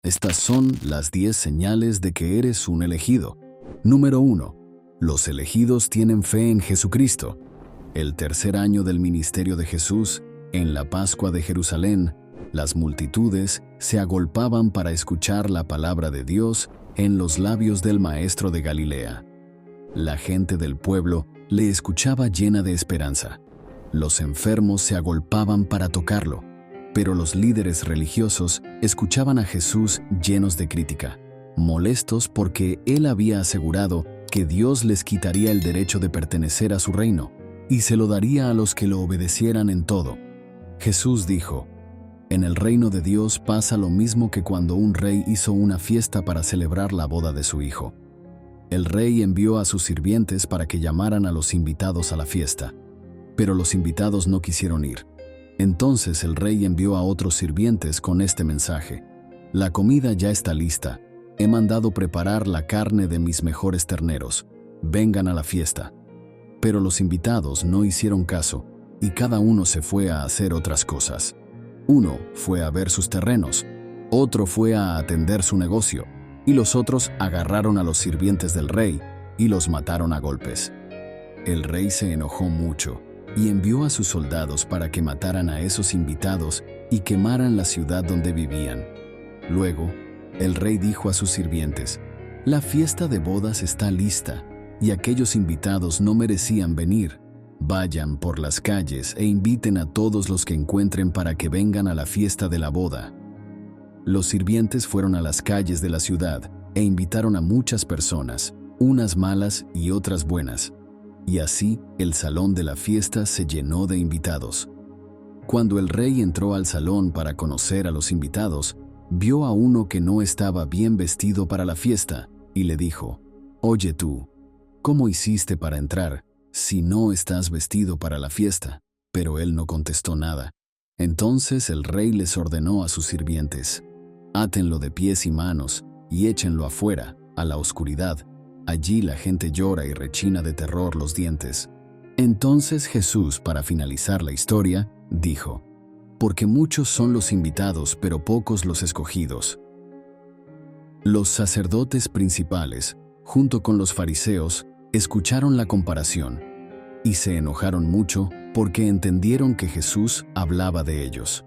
Estas son las 10 señales de que eres un elegido. Número 1. Los elegidos tienen fe en Jesucristo. El tercer año del ministerio de Jesús, en la Pascua de Jerusalén, las multitudes se agolpaban para escuchar la palabra de Dios en los labios del Maestro de Galilea. La gente del pueblo le escuchaba llena de esperanza. Los enfermos se agolpaban para tocarlo, pero los líderes religiosos escuchaban a Jesús llenos de crítica, molestos porque él había asegurado que Dios les quitaría el derecho de pertenecer a su reino y se lo daría a los que lo obedecieran en todo. Jesús dijo: en el reino de Dios pasa lo mismo que cuando un rey hizo una fiesta para celebrar la boda de su hijo. El rey envió a sus sirvientes para que llamaran a los invitados a la fiesta, pero los invitados no quisieron ir. Entonces el rey envió a otros sirvientes con este mensaje: la comida ya está lista, he mandado preparar la carne de mis mejores terneros, vengan a la fiesta. Pero los invitados no hicieron caso, y cada uno se fue a hacer otras cosas. Uno fue a ver sus terrenos, otro fue a atender su negocio, y los otros agarraron a los sirvientes del rey y los mataron a golpes. El rey se enojó mucho y envió a sus soldados para que mataran a esos invitados y quemaran la ciudad donde vivían. Luego, el rey dijo a sus sirvientes: la fiesta de bodas está lista, y aquellos invitados no merecían venir. Vayan por las calles e inviten a todos los que encuentren para que vengan a la fiesta de la boda. Los sirvientes fueron a las calles de la ciudad e invitaron a muchas personas, unas malas y otras buenas. Y así el salón de la fiesta se llenó de invitados. Cuando el rey entró al salón para conocer a los invitados, vio a uno que no estaba bien vestido para la fiesta y le dijo: oye tú, ¿cómo hiciste para entrar si no estás vestido para la fiesta? Pero él no contestó nada. Entonces el rey les ordenó a sus sirvientes: átenlo de pies y manos y échenlo afuera, a la oscuridad. Allí la gente llora y rechina de terror los dientes. Entonces Jesús, para finalizar la historia, dijo: porque muchos son los invitados, pero pocos los escogidos. Los sacerdotes principales, junto con los fariseos, escucharon la comparación y se enojaron mucho porque entendieron que Jesús hablaba de ellos.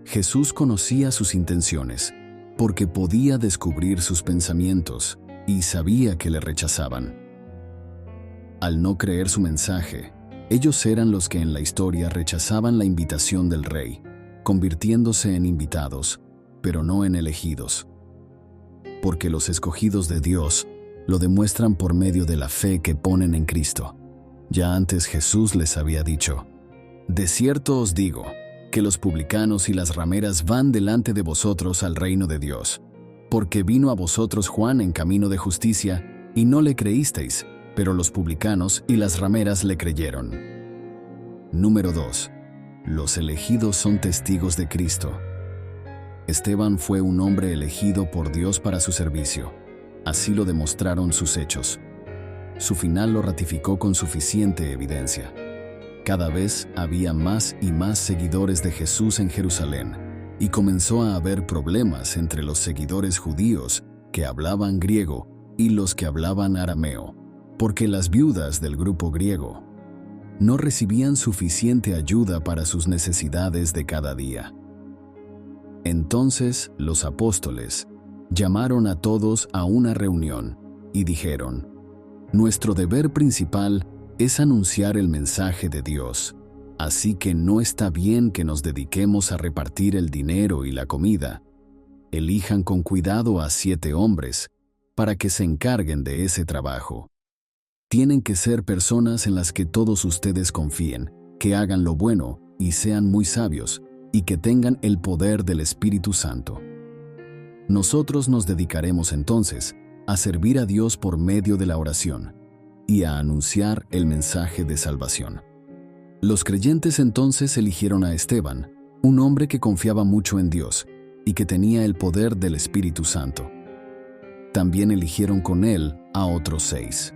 Jesús conocía sus intenciones porque podía descubrir sus pensamientos y sabía que le rechazaban. Al no creer su mensaje, ellos eran los que en la historia rechazaban la invitación del rey, convirtiéndose en invitados, pero no en elegidos. Porque los escogidos de Dios lo demuestran por medio de la fe que ponen en Cristo. Ya antes Jesús les había dicho: de cierto os digo, que los publicanos y las rameras van delante de vosotros al reino de Dios. Porque vino a vosotros Juan en camino de justicia, y no le creísteis, pero los publicanos y las rameras le creyeron. Número 2. Los elegidos son testigos de Cristo. Esteban fue un hombre elegido por Dios para su servicio. Así lo demostraron sus hechos. Su final lo ratificó con suficiente evidencia. Cada vez había más y más seguidores de Jesús en Jerusalén, y comenzó a haber problemas entre los seguidores judíos que hablaban griego y los que hablaban arameo, porque las viudas del grupo griego no recibían suficiente ayuda para sus necesidades de cada día. Entonces los apóstoles llamaron a todos a una reunión y dijeron: nuestro deber principal es anunciar el mensaje de Dios, así que no está bien que nos dediquemos a repartir el dinero y la comida. Elijan con cuidado a 7 hombres para que se encarguen de ese trabajo. Tienen que ser personas en las que todos ustedes confíen, que hagan lo bueno y sean muy sabios, y que tengan el poder del Espíritu Santo. Nosotros nos dedicaremos entonces a servir a Dios por medio de la oración y a anunciar el mensaje de salvación. Los creyentes entonces eligieron a Esteban, un hombre que confiaba mucho en Dios y que tenía el poder del Espíritu Santo. También eligieron con él a otros 6.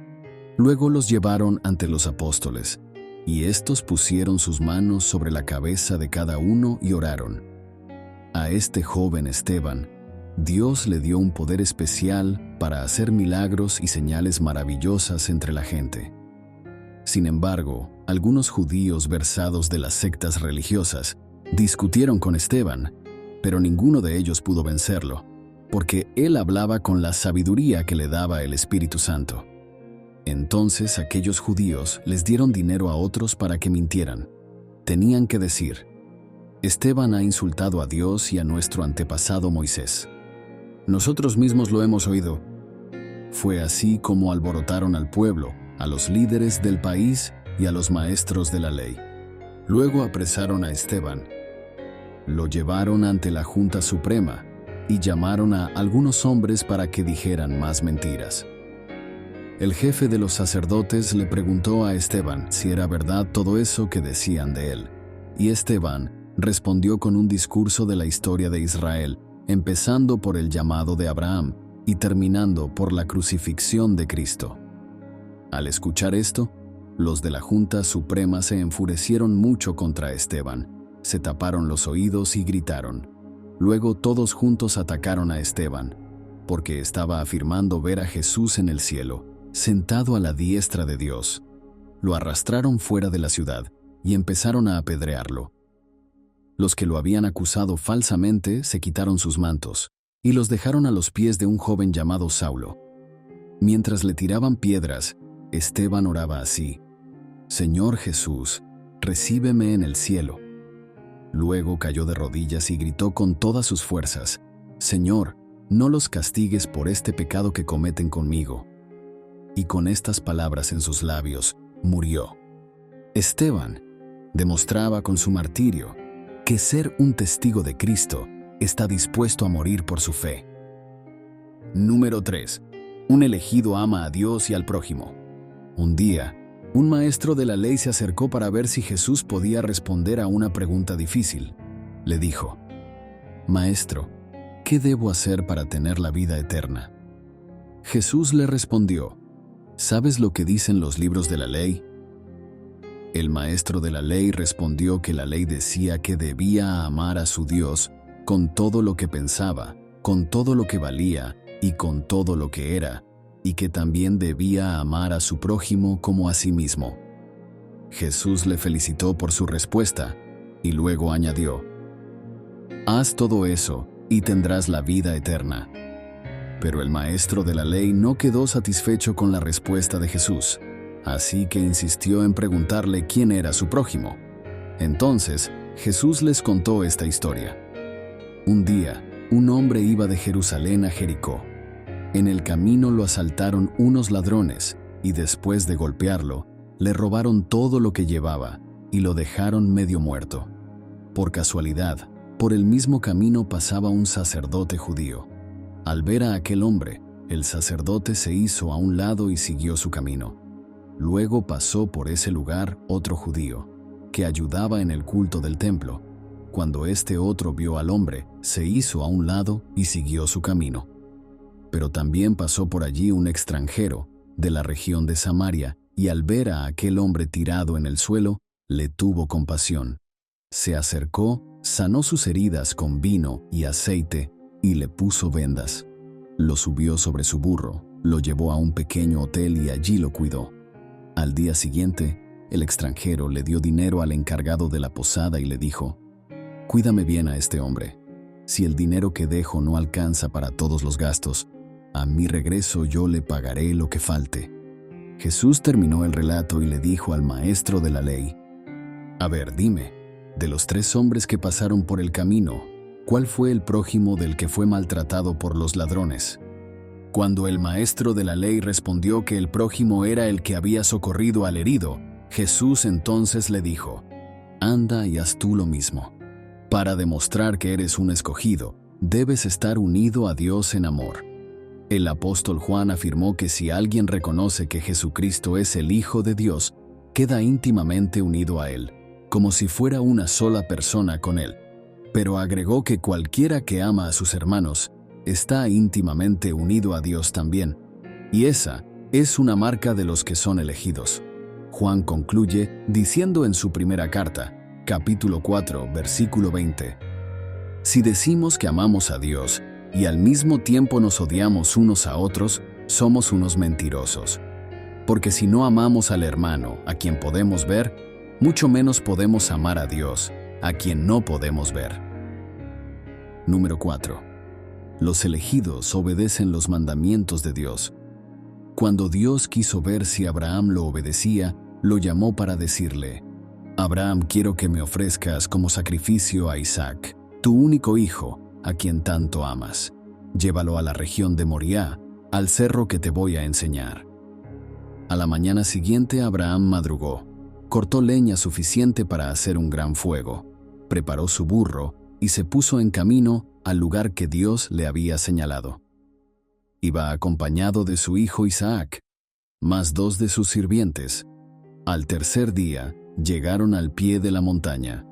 Luego los llevaron ante los apóstoles, y estos pusieron sus manos sobre la cabeza de cada uno y oraron. A este joven Esteban, Dios le dio un poder especial para hacer milagros y señales maravillosas entre la gente. Sin embargo, algunos judíos versados de las sectas religiosas discutieron con Esteban, pero ninguno de ellos pudo vencerlo, porque él hablaba con la sabiduría que le daba el Espíritu Santo. Entonces aquellos judíos les dieron dinero a otros para que mintieran. Tenían que decir: Esteban ha insultado a Dios y a nuestro antepasado Moisés. Nosotros mismos lo hemos oído. Fue así como alborotaron al pueblo, a los líderes del país y a los maestros de la ley. Luego apresaron a Esteban. Lo llevaron ante la Junta Suprema y llamaron a algunos hombres para que dijeran más mentiras. El jefe de los sacerdotes le preguntó a Esteban si era verdad todo eso que decían de él, y Esteban respondió con un discurso de la historia de Israel, empezando por el llamado de Abraham y terminando por la crucifixión de Cristo. Al escuchar esto, los de la Junta Suprema se enfurecieron mucho contra Esteban, se taparon los oídos y gritaron. Luego todos juntos atacaron a Esteban, porque estaba afirmando ver a Jesús en el cielo, sentado a la diestra de Dios. Lo arrastraron fuera de la ciudad y empezaron a apedrearlo. Los que lo habían acusado falsamente se quitaron sus mantos y los dejaron a los pies de un joven llamado Saulo. Mientras le tiraban piedras, Esteban oraba así: Señor Jesús, recíbeme en el cielo. Luego cayó de rodillas y gritó con todas sus fuerzas: Señor, no los castigues por este pecado que cometen conmigo. Y con estas palabras en sus labios, murió. Esteban demostraba con su martirio que ser un testigo de Cristo está dispuesto a morir por su fe. Número 3. Un elegido ama a Dios y al prójimo. Un día, un maestro de la ley se acercó para ver si Jesús podía responder a una pregunta difícil. Le dijo: Maestro, ¿qué debo hacer para tener la vida eterna? Jesús le respondió: ¿Sabes lo que dicen los libros de la ley? El maestro de la ley respondió que la ley decía que debía amar a su Dios con todo lo que pensaba, con todo lo que valía y con todo lo que era, y que también debía amar a su prójimo como a sí mismo. Jesús le felicitó por su respuesta y luego añadió: Haz todo eso y tendrás la vida eterna. Pero el maestro de la ley no quedó satisfecho con la respuesta de Jesús, así que insistió en preguntarle quién era su prójimo. Entonces, Jesús les contó esta historia. Un día, un hombre iba de Jerusalén a Jericó. En el camino lo asaltaron unos ladrones y después de golpearlo, le robaron todo lo que llevaba y lo dejaron medio muerto. Por casualidad, por el mismo camino pasaba un sacerdote judío. Al ver a aquel hombre, el sacerdote se hizo a un lado y siguió su camino. Luego pasó por ese lugar otro judío, que ayudaba en el culto del templo. Cuando este otro vio al hombre, se hizo a un lado y siguió su camino. Pero también pasó por allí un extranjero, de la región de Samaria, y al ver a aquel hombre tirado en el suelo, le tuvo compasión. Se acercó, sanó sus heridas con vino y aceite, y le puso vendas. Lo subió sobre su burro, lo llevó a un pequeño hotel y allí lo cuidó. Al día siguiente, el extranjero le dio dinero al encargado de la posada y le dijo: Cuídame bien a este hombre. Si el dinero que dejo no alcanza para todos los gastos, a mi regreso yo le pagaré lo que falte. Jesús terminó el relato y le dijo al maestro de la ley: A ver, dime, de los 3 hombres que pasaron por el camino, ¿cuál fue el prójimo del que fue maltratado por los ladrones? Cuando el maestro de la ley respondió que el prójimo era el que había socorrido al herido, Jesús entonces le dijo: Anda y haz tú lo mismo. Para demostrar que eres un escogido, debes estar unido a Dios en amor. El apóstol Juan afirmó que si alguien reconoce que Jesucristo es el Hijo de Dios, queda íntimamente unido a Él, como si fuera una sola persona con Él. Pero agregó que cualquiera que ama a sus hermanos está íntimamente unido a Dios también, y esa es una marca de los que son elegidos. Juan concluye diciendo en su primera carta, capítulo 4, versículo 20: Si decimos que amamos a Dios y al mismo tiempo nos odiamos unos a otros, somos unos mentirosos. Porque si no amamos al hermano, a quien podemos ver, mucho menos podemos amar a Dios, a quien no podemos ver. Número 4. Los elegidos obedecen los mandamientos de Dios. Cuando Dios quiso ver si Abraham lo obedecía, lo llamó para decirle: Abraham, quiero que me ofrezcas como sacrificio a Isaac, tu único hijo, a quien tanto amas. Llévalo a la región de Moriah, al cerro que te voy a enseñar. A la mañana siguiente Abraham madrugó, cortó leña suficiente para hacer un gran fuego, preparó su burro y se puso en camino al lugar que Dios le había señalado. Iba acompañado de su hijo Isaac, más 2 de sus sirvientes. Al tercer día llegaron al pie de la montaña.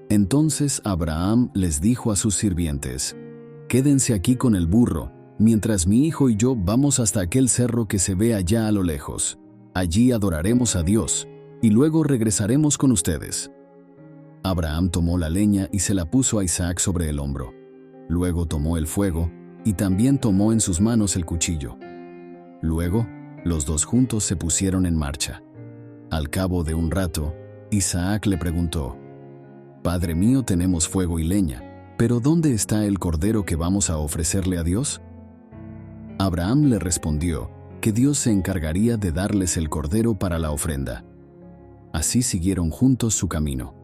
Entonces Abraham les dijo a sus sirvientes: Quédense aquí con el burro, mientras mi hijo y yo vamos hasta aquel cerro que se ve allá a lo lejos. Allí adoraremos a Dios, y luego regresaremos con ustedes. Abraham tomó la leña y se la puso a Isaac sobre el hombro. Luego tomó el fuego, y también tomó en sus manos el cuchillo. Luego, los dos juntos se pusieron en marcha. Al cabo de un rato, Isaac le preguntó: Padre mío, tenemos fuego y leña, pero ¿dónde está el cordero que vamos a ofrecerle a Dios? Abraham le respondió que Dios se encargaría de darles el cordero para la ofrenda. Así siguieron juntos su camino.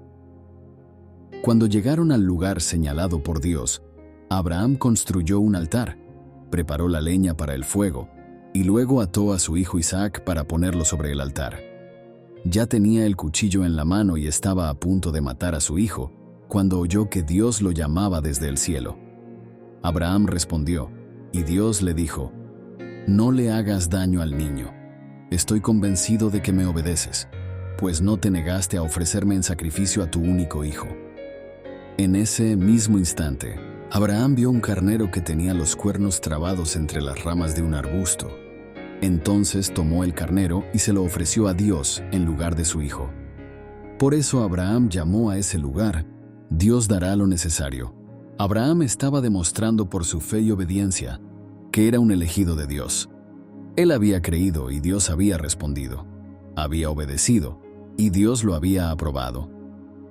Cuando llegaron al lugar señalado por Dios, Abraham construyó un altar, preparó la leña para el fuego, y luego ató a su hijo Isaac para ponerlo sobre el altar. Ya tenía el cuchillo en la mano y estaba a punto de matar a su hijo, cuando oyó que Dios lo llamaba desde el cielo. Abraham respondió, y Dios le dijo: No le hagas daño al niño. Estoy convencido de que me obedeces, pues no te negaste a ofrecerme en sacrificio a tu único hijo. En ese mismo instante, Abraham vio un carnero que tenía los cuernos trabados entre las ramas de un arbusto. Entonces tomó el carnero y se lo ofreció a Dios en lugar de su hijo. Por eso Abraham llamó a ese lugar: Dios dará lo necesario. Abraham estaba demostrando por su fe y obediencia que era un elegido de Dios. Él había creído y Dios había respondido. Había obedecido y Dios lo había aprobado.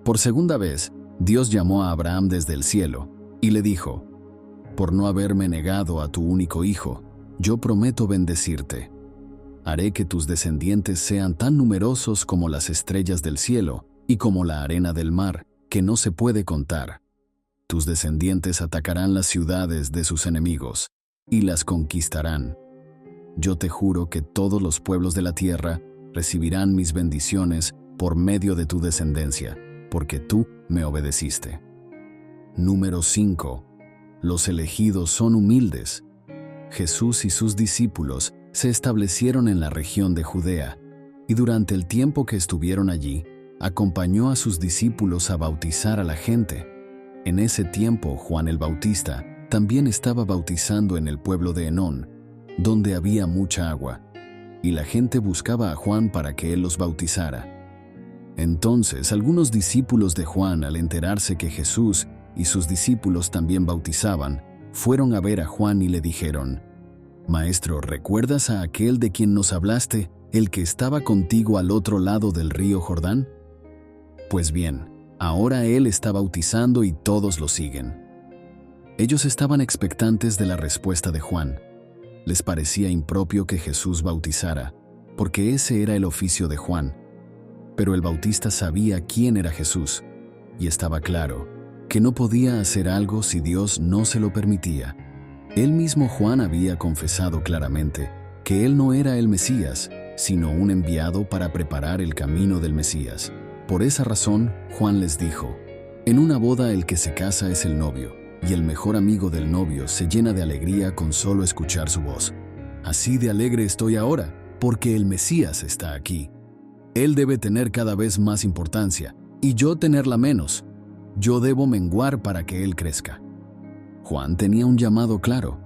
Por segunda vez, Dios llamó a Abraham desde el cielo y le dijo: Por no haberme negado a tu único hijo, yo prometo bendecirte. Haré que tus descendientes sean tan numerosos como las estrellas del cielo y como la arena del mar, que no se puede contar. Tus descendientes atacarán las ciudades de sus enemigos y las conquistarán. Yo te juro que todos los pueblos de la tierra recibirán mis bendiciones por medio de tu descendencia, porque tú me obedeciste. Número 5. Los elegidos son humildes. Jesús y sus discípulos se establecieron en la región de Judea, y durante el tiempo que estuvieron allí, acompañó a sus discípulos a bautizar a la gente. En ese tiempo, Juan el Bautista también estaba bautizando en el pueblo de Enón, donde había mucha agua, y la gente buscaba a Juan para que él los bautizara. Entonces, algunos discípulos de Juan, al enterarse que Jesús y sus discípulos también bautizaban, fueron a ver a Juan y le dijeron: Maestro, ¿recuerdas a aquel de quien nos hablaste, el que estaba contigo al otro lado del río Jordán? Pues bien, ahora él está bautizando y todos lo siguen. Ellos estaban expectantes de la respuesta de Juan. Les parecía impropio que Jesús bautizara, porque ese era el oficio de Juan. Pero el Bautista sabía quién era Jesús, y estaba claro que no podía hacer algo si Dios no se lo permitía. Él mismo, Juan, había confesado claramente que él no era el Mesías, sino un enviado para preparar el camino del Mesías. Por esa razón, Juan les dijo: En una boda el que se casa es el novio, y el mejor amigo del novio se llena de alegría con solo escuchar su voz. Así de alegre estoy ahora, porque el Mesías está aquí. Él debe tener cada vez más importancia, y yo tenerla menos. Yo debo menguar para que él crezca. Juan tenía un llamado claro.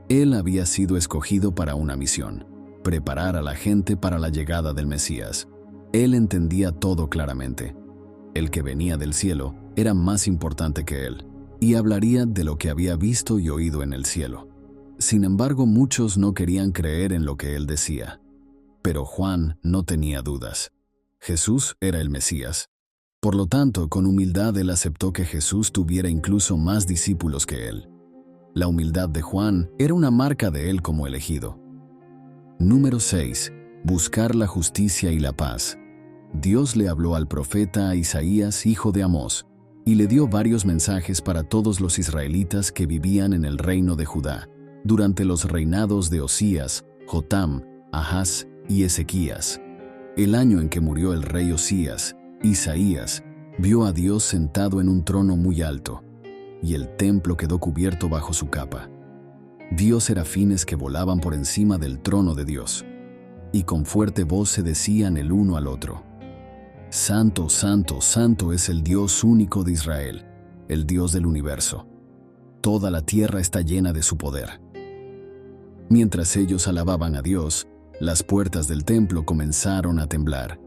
Él había sido escogido para una misión: preparar a la gente para la llegada del Mesías. Él entendía todo claramente. El que venía del cielo era más importante que él, y hablaría de lo que había visto y oído en el cielo. Sin embargo, muchos no querían creer en lo que él decía. Pero Juan no tenía dudas. Jesús era el Mesías. Por lo tanto, con humildad él aceptó que Jesús tuviera incluso más discípulos que él. La humildad de Juan era una marca de él como elegido. Número 6. Buscar la justicia y la paz. Dios le habló al profeta Isaías, hijo de Amós, y le dio varios mensajes para todos los israelitas que vivían en el reino de Judá, durante los reinados de Osías, Jotam, Ahaz y Ezequías. El año en que murió el rey Osías, Isaías vio a Dios sentado en un trono muy alto, y el templo quedó cubierto bajo su capa. Vio serafines que volaban por encima del trono de Dios, y con fuerte voz se decían el uno al otro: Santo, santo, santo es el Dios único de Israel, el Dios del universo. Toda la tierra está llena de su poder. Mientras ellos alababan a Dios, las puertas del templo comenzaron a temblar,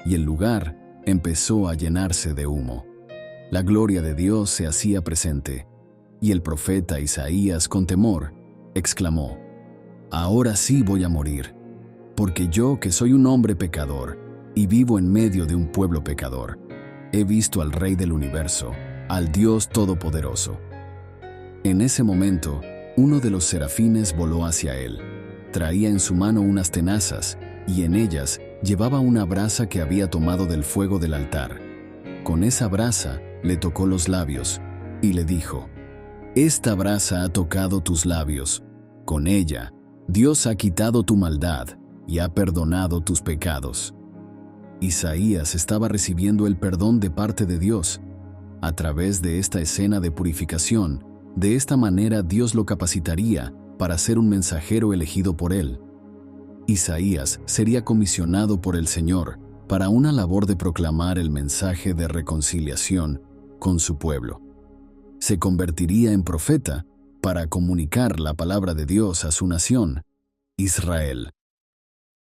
y el lugar empezó a llenarse de humo. La gloria de Dios se hacía presente, y el profeta Isaías, con temor, exclamó: Ahora sí voy a morir, porque yo, que soy un hombre pecador, y vivo en medio de un pueblo pecador, he visto al Rey del universo, al Dios Todopoderoso. En ese momento, uno de los serafines voló hacia él. Traía en su mano unas tenazas, y en ellas llevaba una brasa que había tomado del fuego del altar. Con esa brasa le tocó los labios, y le dijo: Esta brasa ha tocado tus labios. Con ella, Dios ha quitado tu maldad y ha perdonado tus pecados. Isaías estaba recibiendo el perdón de parte de Dios. A través de esta escena de purificación, de esta manera Dios lo capacitaría para ser un mensajero elegido por él. Isaías sería comisionado por el Señor para una labor de proclamar el mensaje de reconciliación con su pueblo. Se convertiría en profeta para comunicar la palabra de Dios a su nación, Israel.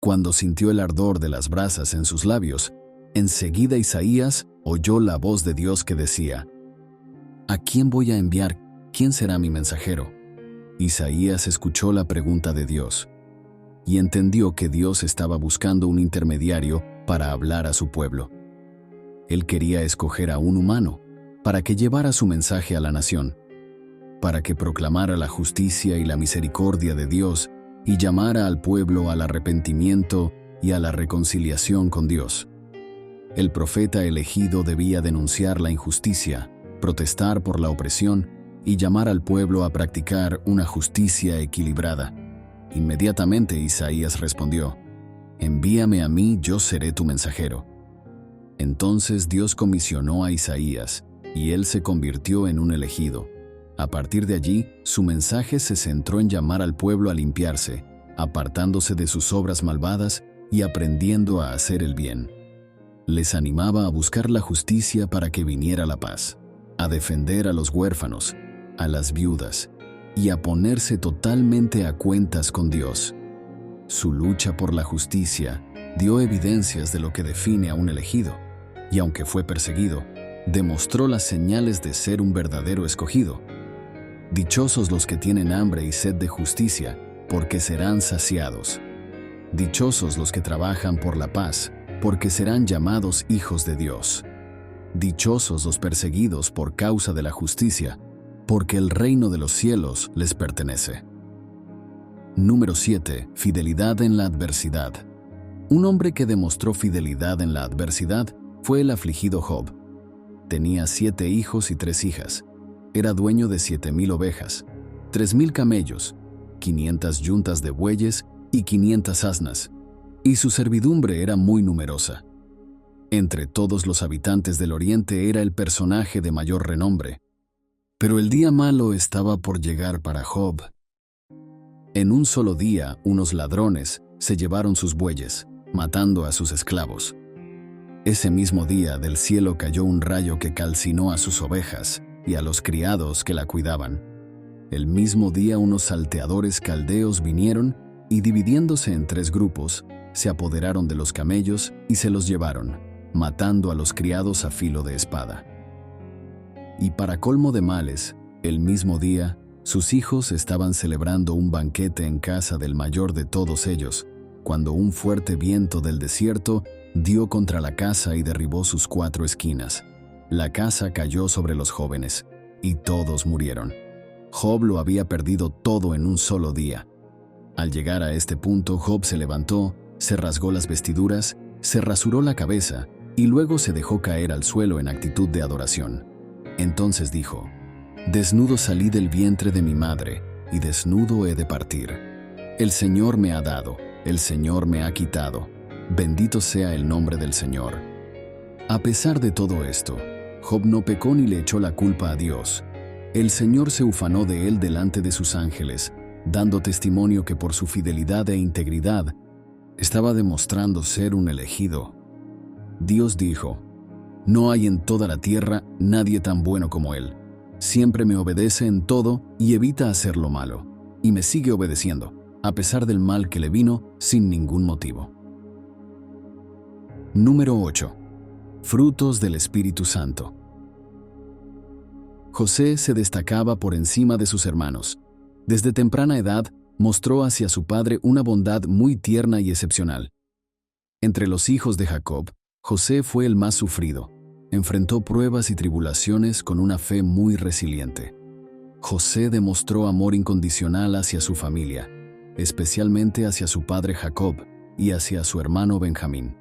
Cuando sintió el ardor de las brasas en sus labios, enseguida Isaías oyó la voz de Dios que decía: ¿A quién voy a enviar? ¿Quién será mi mensajero? Isaías escuchó la pregunta de Dios y entendió que Dios estaba buscando un intermediario para hablar a su pueblo. Él quería escoger a un humano para que llevara su mensaje a la nación, para que proclamara la justicia y la misericordia de Dios y llamara al pueblo al arrepentimiento y a la reconciliación con Dios. El profeta elegido debía denunciar la injusticia, protestar por la opresión y llamar al pueblo a practicar una justicia equilibrada. Inmediatamente Isaías respondió: Envíame a mí, yo seré tu mensajero. Entonces Dios comisionó a Isaías, y él se convirtió en un elegido. A partir de allí, su mensaje se centró en llamar al pueblo a limpiarse, apartándose de sus obras malvadas y aprendiendo a hacer el bien. Les animaba a buscar la justicia para que viniera la paz, a defender a los huérfanos, a las viudas, y a ponerse totalmente a cuentas con Dios. Su lucha por la justicia dio evidencias de lo que define a un elegido, y aunque fue perseguido, demostró las señales de ser un verdadero escogido. Dichosos los que tienen hambre y sed de justicia, porque serán saciados. Dichosos los que trabajan por la paz, porque serán llamados hijos de Dios. Dichosos los perseguidos por causa de la justicia, porque el reino de los cielos les pertenece. Número 7. Fidelidad en la adversidad. Un hombre que demostró fidelidad en la adversidad fue el afligido Job. Tenía 7 hijos y 3 hijas. Era dueño de 7,000 ovejas, 3,000 camellos, 500 yuntas de bueyes y 500 asnas, y su servidumbre era muy numerosa. Entre todos los habitantes del oriente era el personaje de mayor renombre. Pero el día malo estaba por llegar para Job. En un solo día, unos ladrones se llevaron sus bueyes, matando a sus esclavos. Ese mismo día del cielo cayó un rayo que calcinó a sus ovejas y a los criados que la cuidaban. El mismo día unos salteadores caldeos vinieron y, dividiéndose en 3 grupos, se apoderaron de los camellos y se los llevaron, matando a los criados a filo de espada. Y para colmo de males, El mismo día, sus hijos estaban celebrando un banquete en casa del mayor de todos ellos, cuando un fuerte viento del desierto dio contra la casa y derribó sus 4 esquinas. La casa cayó sobre los jóvenes, y todos murieron. Job lo había perdido todo en un solo día. Al llegar a este punto, Job se levantó, se rasgó las vestiduras, se rasuró la cabeza, y luego se dejó caer al suelo en actitud de adoración. Entonces dijo: «Desnudo salí del vientre de mi madre, y desnudo he de partir. El Señor me ha dado, el Señor me ha quitado. Bendito sea el nombre del Señor». A pesar de todo esto, Job no pecó ni le echó la culpa a Dios. El Señor se ufanó de él delante de sus ángeles, dando testimonio que por su fidelidad e integridad estaba demostrando ser un elegido. Dios dijo: «No hay en toda la tierra nadie tan bueno como él. Siempre me obedece en todo y evita hacer lo malo, y me sigue obedeciendo, a pesar del mal que le vino sin ningún motivo». Número 8. Frutos del Espíritu Santo. José se destacaba por encima de sus hermanos. Desde temprana edad mostró hacia su padre una bondad muy tierna y excepcional. Entre los hijos de Jacob, José fue el más sufrido. Enfrentó pruebas y tribulaciones con una fe muy resiliente. José demostró amor incondicional hacia su familia, especialmente hacia su padre Jacob y hacia su hermano Benjamín.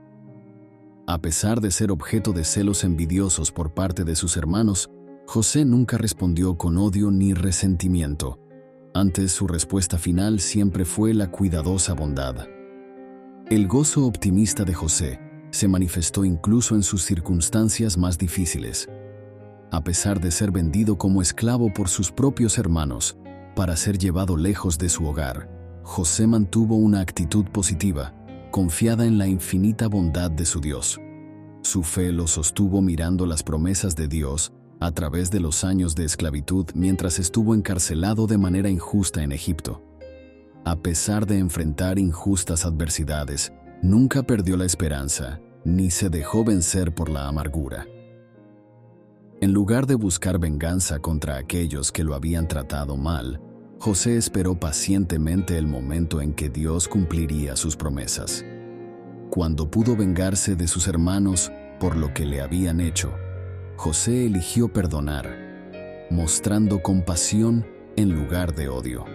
A pesar de ser objeto de celos envidiosos por parte de sus hermanos, José nunca respondió con odio ni resentimiento. Antes, su respuesta final siempre fue la cuidadosa bondad. El gozo optimista de José se manifestó incluso en sus circunstancias más difíciles. A pesar de ser vendido como esclavo por sus propios hermanos para ser llevado lejos de su hogar, José mantuvo una actitud positiva, confiada en la infinita bondad de su Dios. Su fe lo sostuvo mirando las promesas de Dios a través de los años de esclavitud mientras estuvo encarcelado de manera injusta en Egipto. A pesar de enfrentar injustas adversidades, nunca perdió la esperanza, ni se dejó vencer por la amargura. En lugar de buscar venganza contra aquellos que lo habían tratado mal, José esperó pacientemente el momento en que Dios cumpliría sus promesas. Cuando pudo vengarse de sus hermanos por lo que le habían hecho, José eligió perdonar, mostrando compasión en lugar de odio.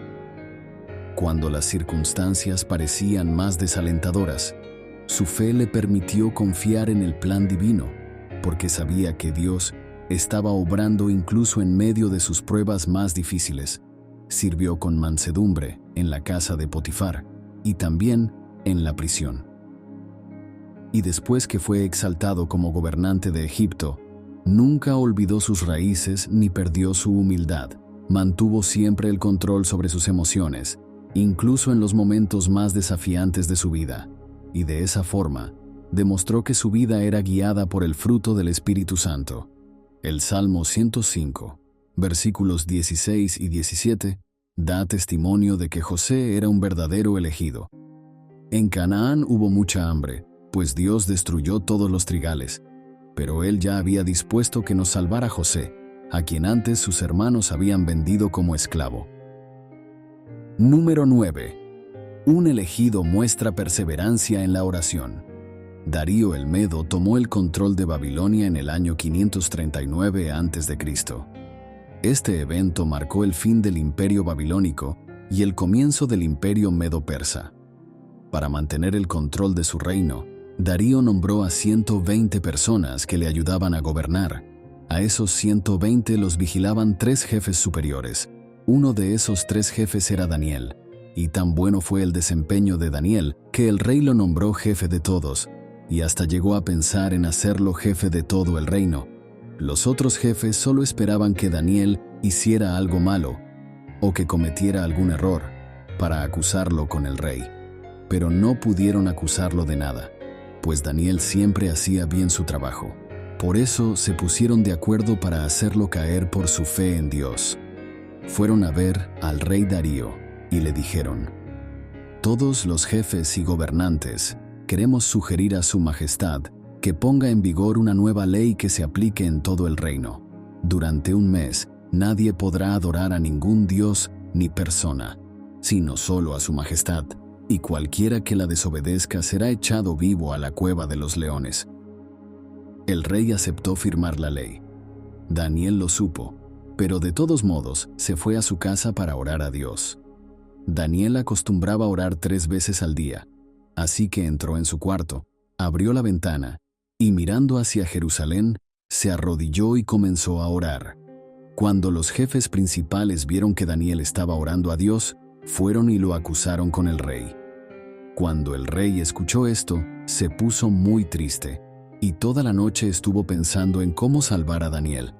Cuando las circunstancias parecían más desalentadoras, su fe le permitió confiar en el plan divino, porque sabía que Dios estaba obrando incluso en medio de sus pruebas más difíciles. Sirvió con mansedumbre en la casa de Potifar y también en la prisión. Y después que fue exaltado como gobernante de Egipto, nunca olvidó sus raíces ni perdió su humildad. Mantuvo siempre el control sobre sus emociones, incluso en los momentos más desafiantes de su vida, y de esa forma demostró que su vida era guiada por el fruto del Espíritu Santo. El Salmo 105, versículos 16 y 17, da testimonio de que José era un verdadero elegido. En Canaán hubo mucha hambre, pues Dios destruyó todos los trigales, pero él ya había dispuesto que nos salvara a José, a quien antes sus hermanos habían vendido como esclavo. Número 9. Un elegido muestra perseverancia en la oración. Darío el Medo tomó el control de Babilonia en el año 539 a.C. Este evento marcó el fin del imperio babilónico y el comienzo del imperio medo-persa. Para mantener el control de su reino, Darío nombró a 120 personas que le ayudaban a gobernar. A esos 120 los vigilaban 3 jefes superiores. Uno de esos 3 jefes era Daniel, y tan bueno fue el desempeño de Daniel que el rey lo nombró jefe de todos, y hasta llegó a pensar en hacerlo jefe de todo el reino. Los otros jefes solo esperaban que Daniel hiciera algo malo o que cometiera algún error para acusarlo con el rey, pero no pudieron acusarlo de nada, pues Daniel siempre hacía bien su trabajo. Por eso se pusieron de acuerdo para hacerlo caer por su fe en Dios. Fueron a ver al rey Darío y le dijeron: «Todos los jefes y gobernantes queremos sugerir a su majestad que ponga en vigor una nueva ley que se aplique en todo el reino. Durante un mes, Nadie podrá adorar a ningún dios ni persona, sino solo a su majestad, y cualquiera que la desobedezca será echado vivo a la cueva de los leones. El rey aceptó firmar la ley. Daniel lo supo, pero de todos modos se fue a su casa para orar a Dios. Daniel acostumbraba orar 3 veces al día, así que entró en su cuarto, abrió la ventana, y mirando hacia Jerusalén, se arrodilló y comenzó a orar. Cuando los jefes principales vieron que Daniel estaba orando a Dios, fueron y lo acusaron con el rey. Cuando el rey escuchó esto, se puso muy triste, y toda la noche estuvo pensando en cómo salvar a Daniel.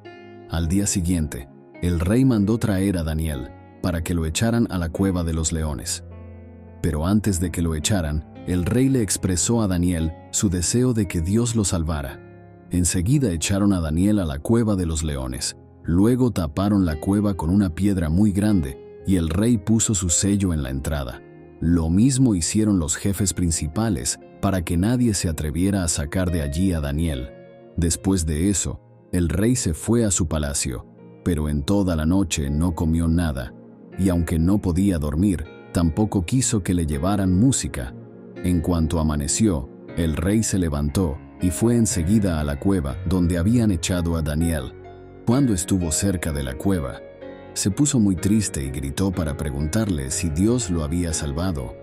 Al día siguiente, el rey mandó traer a Daniel para que lo echaran a la cueva de los leones. Pero antes de que lo echaran, el rey le expresó a Daniel su deseo de que Dios lo salvara. Enseguida echaron a Daniel a la cueva de los leones. Luego taparon la cueva con una piedra muy grande y el rey puso su sello en la entrada. Lo mismo hicieron los jefes principales para que nadie se atreviera a sacar de allí a Daniel. Después de eso, el rey se fue a su palacio, pero en toda la noche no comió nada, y aunque no podía dormir, tampoco quiso que le llevaran música. En cuanto amaneció, el rey se levantó y fue enseguida a la cueva donde habían echado a Daniel. Cuando estuvo cerca de la cueva, se puso muy triste y gritó para preguntarle si Dios lo había salvado.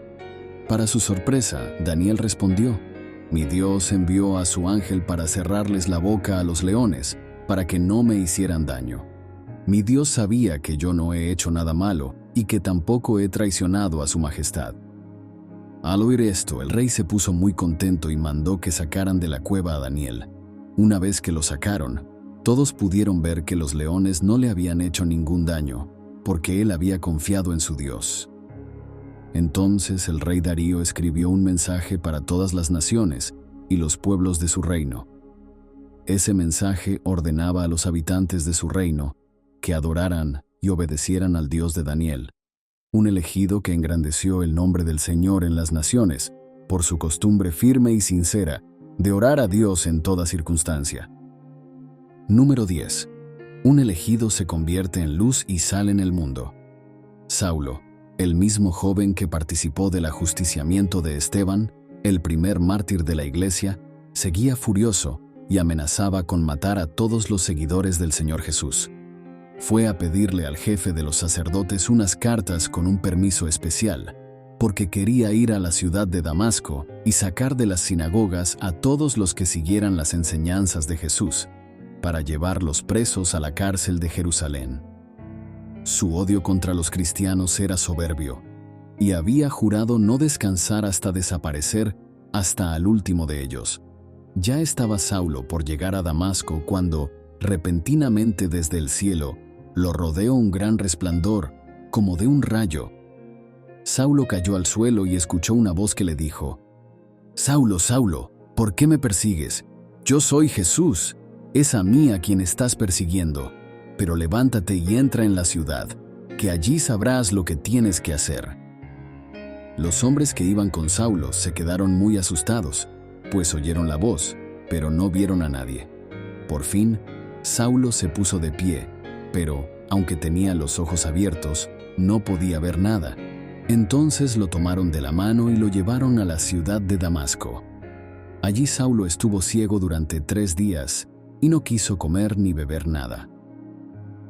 Para su sorpresa, Daniel respondió: «Mi Dios envió a su ángel para cerrarles la boca a los leones, para que no me hicieran daño. Mi Dios sabía que yo no he hecho nada malo y que tampoco he traicionado a su majestad». Al oír esto, el rey se puso muy contento y mandó que sacaran de la cueva a Daniel. Una vez que lo sacaron, todos pudieron ver que los leones no le habían hecho ningún daño, porque él había confiado en su Dios. Entonces el rey Darío escribió un mensaje para todas las naciones y los pueblos de su reino. Ese mensaje ordenaba a los habitantes de su reino que adoraran y obedecieran al Dios de Daniel, un elegido que engrandeció el nombre del Señor en las naciones por su costumbre firme y sincera de orar a Dios en toda circunstancia. Número 10. Un elegido se convierte en luz y sal en el mundo. Saulo, el mismo joven que participó del ajusticiamiento de Esteban, el primer mártir de la iglesia, seguía furioso y amenazaba con matar a todos los seguidores del Señor Jesús. Fue a pedirle al jefe de los sacerdotes unas cartas con un permiso especial, porque quería ir a la ciudad de Damasco y sacar de las sinagogas a todos los que siguieran las enseñanzas de Jesús, para llevarlos presos a la cárcel de Jerusalén. Su odio contra los cristianos era soberbio, y había jurado no descansar hasta desaparecer hasta al último de ellos. Ya estaba Saulo por llegar a Damasco cuando, repentinamente desde el cielo, lo rodeó un gran resplandor, como de un rayo. Saulo cayó al suelo y escuchó una voz que le dijo: «Saulo, Saulo, ¿por qué me persigues? Yo soy Jesús, es a mí a quien estás persiguiendo. Pero levántate y entra en la ciudad, que allí sabrás lo que tienes que hacer». Los hombres que iban con Saulo se quedaron muy asustados, pues oyeron la voz, pero no vieron a nadie. Por fin, Saulo se puso de pie, pero, aunque tenía los ojos abiertos, no podía ver nada. Entonces lo tomaron de la mano y lo llevaron a la ciudad de Damasco. Allí Saulo estuvo ciego durante 3 días y no quiso comer ni beber nada.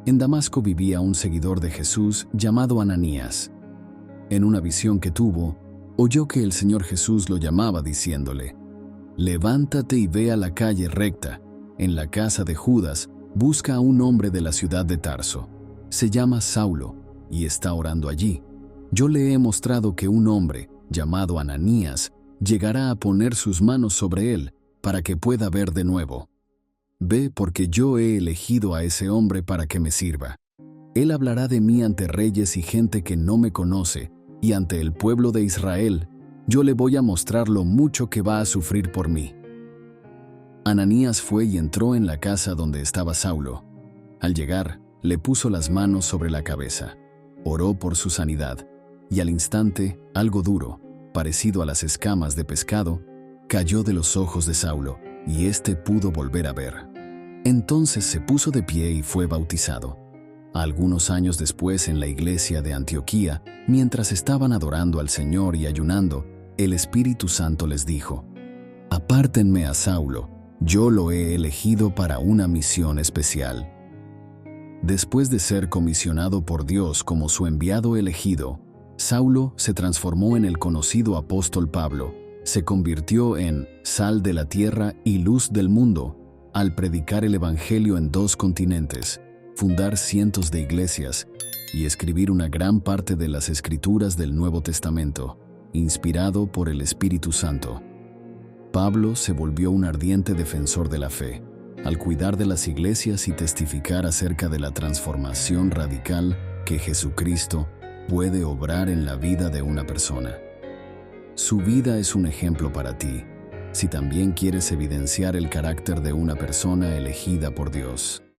En Damasco vivía un seguidor de Jesús llamado Ananías. En una visión que tuvo, oyó que el Señor Jesús lo llamaba diciéndole: «Levántate y ve a la calle recta. En la casa de Judas busca a un hombre de la ciudad de Tarso. Se llama Saulo y está orando allí. Yo le he mostrado que un hombre, llamado Ananías, llegará a poner sus manos sobre él para que pueda ver de nuevo. Ve, porque yo he elegido a ese hombre para que me sirva. Él hablará de mí ante reyes y gente que no me conoce, y ante el pueblo de Israel. Yo le voy a mostrar lo mucho que va a sufrir por mí». Ananías fue y entró en la casa donde estaba Saulo. Al llegar, le puso las manos sobre la cabeza, oró por su sanidad, y al instante, algo duro, parecido a las escamas de pescado, cayó de los ojos de Saulo, y éste pudo volver a ver. Entonces se puso de pie y fue bautizado. Algunos años después, en la iglesia de Antioquía, mientras estaban adorando al Señor y ayunando, el Espíritu Santo les dijo: «Apártenme a Saulo, yo lo he elegido para una misión especial». Después de ser comisionado por Dios como su enviado elegido, Saulo se transformó en el conocido apóstol Pablo. Se convirtió en sal de la tierra y luz del mundo al predicar el Evangelio en 2 continentes, fundar cientos de iglesias y escribir una gran parte de las escrituras del Nuevo Testamento, inspirado por el Espíritu Santo. Pablo se volvió un ardiente defensor de la fe, al cuidar de las iglesias y testificar acerca de la transformación radical que Jesucristo puede obrar en la vida de una persona. Su vida es un ejemplo para ti, si también quieres evidenciar el carácter de una persona elegida por Dios.